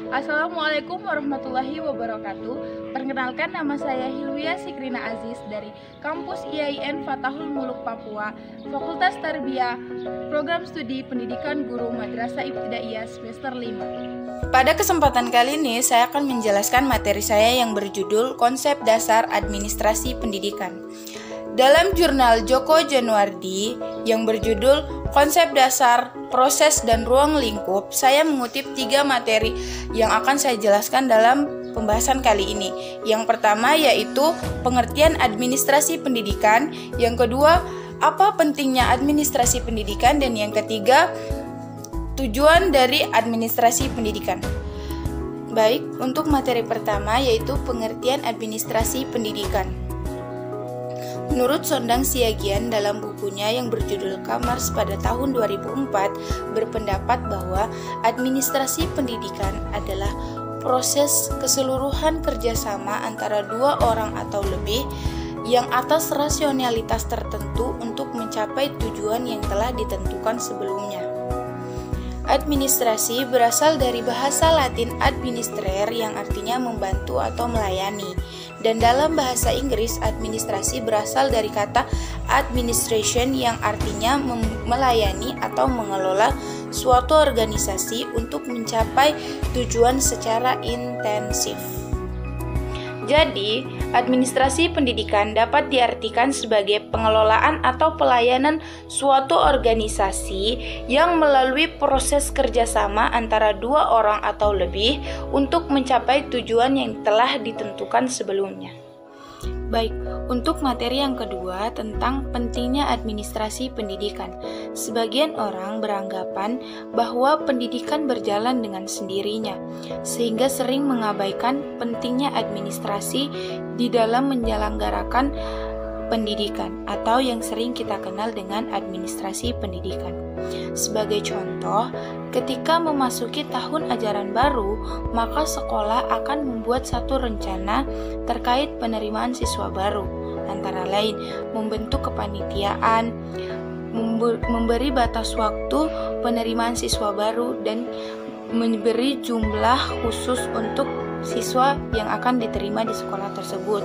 Assalamualaikum warahmatullahi wabarakatuh. Perkenalkan, nama saya Hilwia Sikrina Aziz dari Kampus IAIN Fatahul Muluk Papua, Fakultas Tarbiyah, Program Studi Pendidikan Guru Madrasah Ibtidaiyah semester 5. Pada kesempatan kali ini, saya akan menjelaskan materi saya yang berjudul Konsep Dasar Administrasi Pendidikan. Dalam jurnal Djoko Januardi yang berjudul Konsep Dasar, Proses, dan Ruang Lingkup, saya mengutip 3 materi yang akan saya jelaskan dalam pembahasan kali ini. Yang pertama yaitu pengertian administrasi pendidikan, yang kedua apa pentingnya administrasi pendidikan, dan yang ketiga tujuan dari administrasi pendidikan. Baik, untuk materi pertama yaitu pengertian administrasi pendidikan. Menurut Sondang Siagian dalam bukunya yang berjudul Kamars pada tahun 2004 berpendapat bahwa administrasi pendidikan adalah proses keseluruhan kerjasama antara 2 orang atau lebih yang atas rasionalitas tertentu untuk mencapai tujuan yang telah ditentukan sebelumnya. Administrasi berasal dari bahasa Latin administrare yang artinya membantu atau melayani. Dan dalam bahasa Inggris, administrasi berasal dari kata administration yang artinya melayani atau mengelola suatu organisasi untuk mencapai tujuan secara intensif. Jadi, administrasi pendidikan dapat diartikan sebagai pengelolaan atau pelayanan suatu organisasi yang melalui proses kerjasama antara 2 orang atau lebih untuk mencapai tujuan yang telah ditentukan sebelumnya. Baik, untuk materi yang kedua tentang pentingnya administrasi pendidikan. Sebagian orang beranggapan bahwa pendidikan berjalan dengan sendirinya, sehingga sering mengabaikan pentingnya administrasi di dalam menyelenggarakan pendidikan atau yang sering kita kenal dengan administrasi pendidikan. Sebagai contoh, ketika memasuki tahun ajaran baru, maka sekolah akan membuat satu rencana terkait penerimaan siswa baru, antara lain membentuk kepanitiaan, memberi batas waktu penerimaan siswa baru, dan memberi jumlah khusus untuk siswa yang akan diterima di sekolah tersebut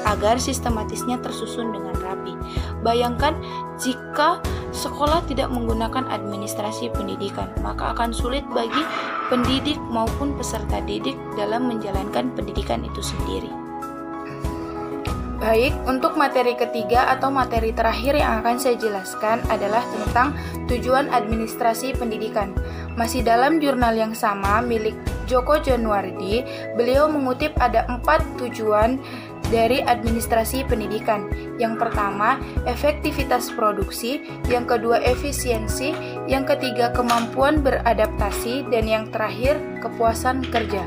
agar sistematisnya tersusun dengan rapi. Bayangkan jika sekolah tidak menggunakan administrasi pendidikan, maka akan sulit bagi pendidik maupun peserta didik dalam menjalankan pendidikan itu sendiri. Baik, untuk materi ketiga atau materi terakhir yang akan saya jelaskan adalah tentang tujuan administrasi pendidikan. Masih dalam jurnal yang sama milik Djoko Januardi, beliau mengutip ada 4 tujuan dari administrasi pendidikan. Yang pertama, efektivitas produksi, yang kedua efisiensi, yang ketiga kemampuan beradaptasi, dan yang terakhir kepuasan kerja.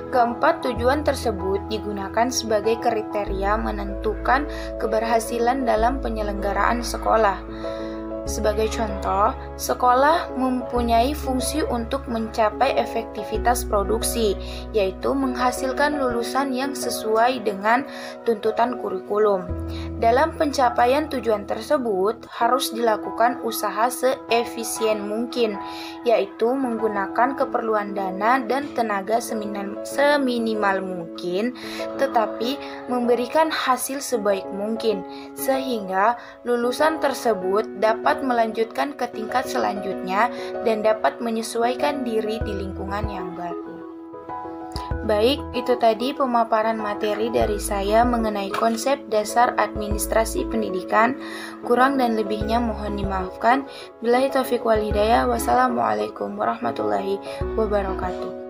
Keempat tujuan tersebut digunakan sebagai kriteria menentukan keberhasilan dalam penyelenggaraan sekolah. Sebagai contoh, sekolah mempunyai fungsi untuk mencapai efektivitas produksi, yaitu menghasilkan lulusan yang sesuai dengan tuntutan kurikulum. Dalam pencapaian tujuan tersebut, harus dilakukan usaha seefisien mungkin, yaitu menggunakan keperluan dana dan tenaga seminimal mungkin, tetapi memberikan hasil sebaik mungkin, sehingga lulusan tersebut dapat melanjutkan ke tingkat selanjutnya dan dapat menyesuaikan diri di lingkungan yang baru. Baik, itu tadi pemaparan materi dari saya mengenai konsep dasar administrasi pendidikan. Kurang dan lebihnya mohon dimaafkan. Billahi taufiq wal hidayah. Wassalamualaikum warahmatullahi wabarakatuh.